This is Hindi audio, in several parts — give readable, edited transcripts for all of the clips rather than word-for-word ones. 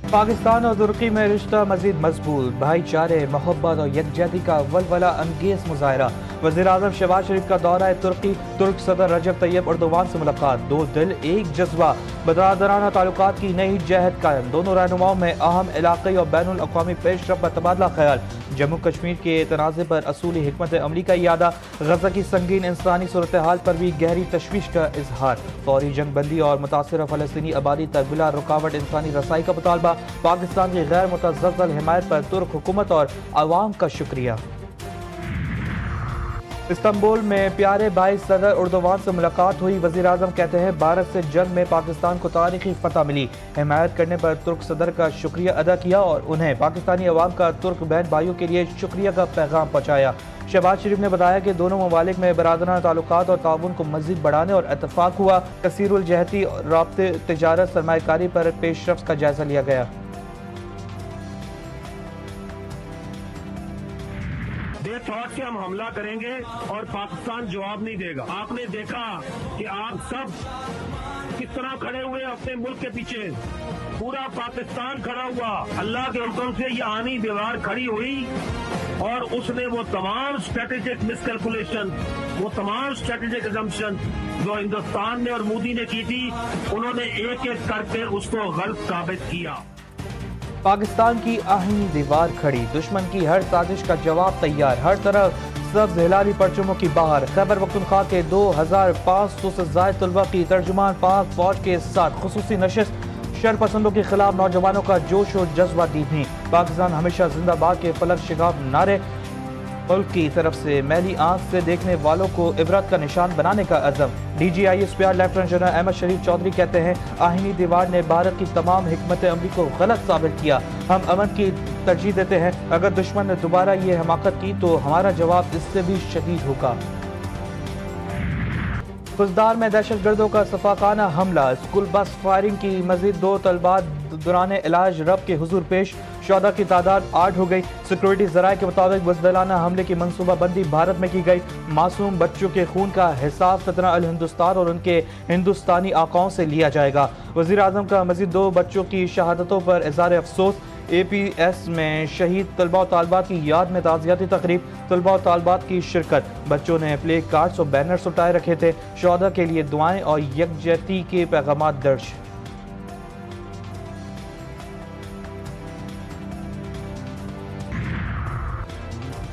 पाकिस्तान और तुर्की में रिश्ता मजीद मजबूत, भाईचारे, मोहब्बत और यकजहती का वलवला अंगेज मुजाहरा। वज़ीर-ए-आज़म शहबाज शरीफ का दौरा तुर्की, तुर्क सदर रजब तैयब एर्दोगान से मुलाकात, दो दिल एक जज्बा, बरादराना ताल्लुकात की नई जहद कायम। दोनों रहनुमाओं में अहम इलाक़ाई और बैनुल अक़वामी पेशरफ़्त पर तबादला ख्याल। जम्मू कश्मीर के तनाज़े पर असूली हिकमत अमली का इयादा, गज़ा की संगीन इंसानी सूरत हाल पर भी गहरी तशवीश का इजहार। फौरी जंग बंदी और मुतासिर फ़लस्तीनी आबादी तक बिला रुकावट इंसानी रसाई का मुतालबा। पाकिस्तान की गैर मुतज़्ज़ल हिमायत पर तुर्क हुकूमत और अवाम का शुक्रिया। इस्तांबुल में प्यारे भाई सदर एर्दोगान से मुलाकात हुई। वज़ीर-ए-आज़म कहते हैं भारत से जंग में पाकिस्तान को तारीखी फतह मिली। हिमायत करने पर तुर्क सदर का शुक्रिया अदा किया और उन्हें पाकिस्तानी अवाम का तुर्क बहन भाइयों के लिए शुक्रिया का पैगाम पहुँचाया। शहबाज शरीफ ने बताया कि दोनों ममालिक में बरादराना ताल्लुकात और ताउन को मज़ीद बढ़ाने और इत्तफाक हुआ। कसीरुल जहती राब्ते, तिजारत, सरमायाकारी पर पेशरफ्त का जायजा लिया गया। थॉट से हम हमला करेंगे और पाकिस्तान जवाब नहीं देगा। आपने देखा कि आप सब किस तरह खड़े हुए अपने मुल्क के पीछे, पूरा पाकिस्तान खड़ा हुआ। अल्लाह के हुक्म से ये आनी दीवार खड़ी हुई और उसने वो तमाम स्ट्रेटेजिक मिसकैलकुलेशन, वो तमाम स्ट्रेटेजिक असम्पशन जो हिंदुस्तान ने और मोदी ने की थी, उन्होंने एक एक करके उसको गलत साबित किया। पाकिस्तान की आहीनी दीवार खड़ी, दुश्मन की हर साजिश का जवाब तैयार, हर तरफ सब्ज हिलाली परचमों की बाहर। खैबर पख्तूनख्वा के 2500 से ज्यादा तलबा की तर्जुमान पाक फौज के साथ खुसूसी नशिस्त। शरपसंदों के खिलाफ नौजवानों का जोश और जज्बा दीनी। पाकिस्तान हमेशा जिंदाबाद के फलक शिगाब नारे। मुल्क की तरफ से मैली आंख से देखने वालों को इबरत का निशान बनाने का अज़म। DGISPR लेफ्टिनेंट जनरल अहमद शरीफ चौधरी कहते हैं आहीनी दीवार ने भारत की तमाम हिकमत अमली को गलत साबित किया। हम अमन की तरजीह देते हैं। अगर दुश्मन ने दोबारा ये हमाकत की तो हमारा जवाब इससे भी शदीद होगा। खुजदार में दहशत गर्दों का सफाकाना हमला, स्कूल बस फायरिंग की मजीद 2 तलबा दौरान इलाज रब के हुजूर पेश। शोधा की तादाद 8 हो गई। सिक्योरिटी जराये के मुताबिक बुज़दिलाना हमले की मनसूबाबंदी भारत में की गई। मासूम बच्चों के खून का हिसाब सतना अल हिंदुस्तान और उनके हिंदुस्तानी आकाओं से लिया जाएगा। वज़ीर-ए-आज़म का मजीद 2 बच्चों की शहादतों पर इज़हार अफसोस। APS में शहीद तलबा और तालबात की याद में ताज़ियाती तकरीब, तलबा और तालबात की शिरकत। बच्चों ने प्ले कार्ड्स और बैनर्स उठाए रखे थे। शोधा के लिए दुआएं और यकजहती के पैगाम दर्ज।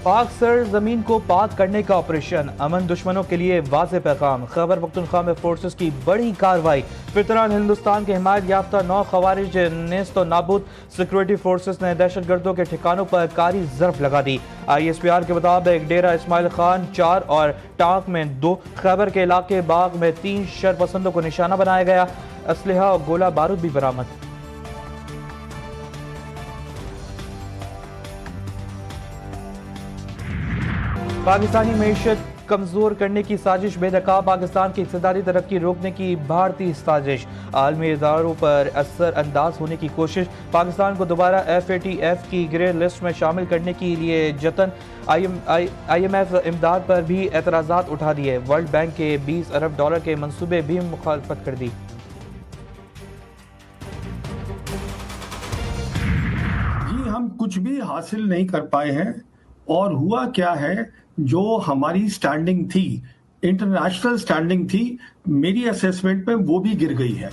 पाक सर जमीन को पाक करने का ऑपरेशन, अमन दुश्मनों के लिए वाज़े पैगाम। खैबर पख्तूनख्वा में फोर्सेस की बड़ी कार्रवाई। फितरान हिंदुस्तान के हिमायत याफ्ता 9 खवारिज नेस्त और नाबूद। सिक्योरिटी फोर्सेस ने दहशत गर्दों के ठिकानों पर कारी जरफ लगा दी। ISPR के मुताबिक डेरा इस्माइल खान 4 और टांक में 2, खैबर के इलाके बाग में 3 शरपसंदों को निशाना बनाया गया। असलहा और गोला बारूद भी बरामद। पाकिस्तानी मईशत कमजोर करने की साजिश, बेनकाब पाकिस्तान की इक़्तिदारी तरक्की रोकने की भारतीय साजिश। आलमी इदारों पर असर अंदाज होने की कोशिश। पाकिस्तान को दोबारा FATF की ग्रे लिस्ट में शामिल करने के लिए जतन। IMF इमदाद पर भी एतराज़ात उठा दिए। वर्ल्ड बैंक के $20 अरब के मंसूबे भी मुखालफत कर दी। जी, हम कुछ भी हासिल नहीं कर पाए हैं और हुआ क्या है, जो हमारी स्टैंडिंग थी, इंटरनेशनल स्टैंडिंग थी, मेरी असेसमेंट में वो भी गिर गई है।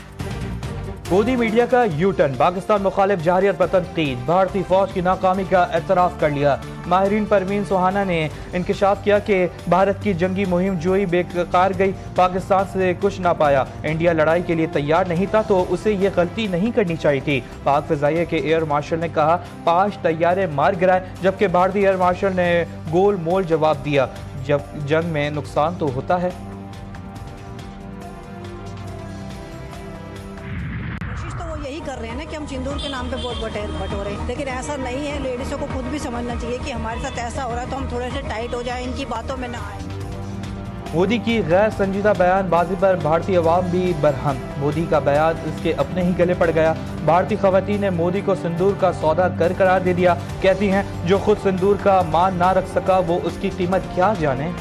मोदी मीडिया का यू टर्न, पाकिस्तान मुखालिफ जहरियत पर तनकीद। भारतीय फौज की नाकामी का एतराफ़ कर लिया। माहिरीन परवीन सुहाना ने इंकशाफ किया कि भारत की जंगी मुहिम जोई बेकार गई, पाकिस्तान से कुछ ना पाया। इंडिया लड़ाई के लिए तैयार नहीं था तो उसे ये गलती नहीं करनी चाहिए थी। पाक फ़िज़ाइया के एयर मार्शल ने कहा 5 तैयारे मार गिराए, जबकि भारतीय एयर मार्शल ने गोल मोल जवाब दिया, जब जंग में नुकसान तो होता है। कर रहे हैं ना कि हम सिंदूर के नाम पे वोट बटोरे, लेकिन ऐसा नहीं है। लेडीज़ों को खुद भी समझना चाहिए कि हमारे साथ ऐसा हो रहा है तो हम थोड़े से टाइट हो जाए, इनकी बातों में ना आए। मोदी की गैर संजीदा बयानबाजी पर भारतीय अवाम भी बरहम। मोदी का बयान इसके अपने ही गले पड़ गया। भारतीय खवातीन ने मोदी को सिंदूर का सौदा कर करार दे दिया। कहती हैं जो खुद सिंदूर का मान ना रख सका वो उसकी कीमत क्या जाने।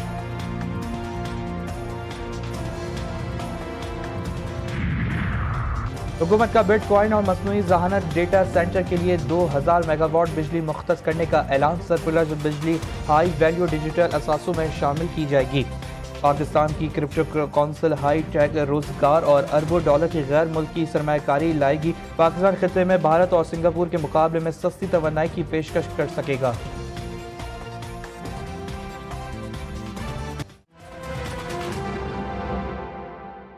हुकूमत का बिटकॉइन और मसनूई जहानत डेटा सेंटर के लिए 2000 मेगावाट बिजली मुख्तस करने का ऐलान। सरप्लस बिजली हाई वैल्यू डिजिटल असासों में शामिल की जाएगी। पाकिस्तान की क्रिप्टो काउंसिल हाई टेक रोजगार और अरबों डॉलर की गैर मुल्की सरमायाकारी लाएगी। पाकिस्तान खिते में भारत और सिंगापुर के मुकाबले में सस्ती तवन्नाई की पेशकश कर सकेगा।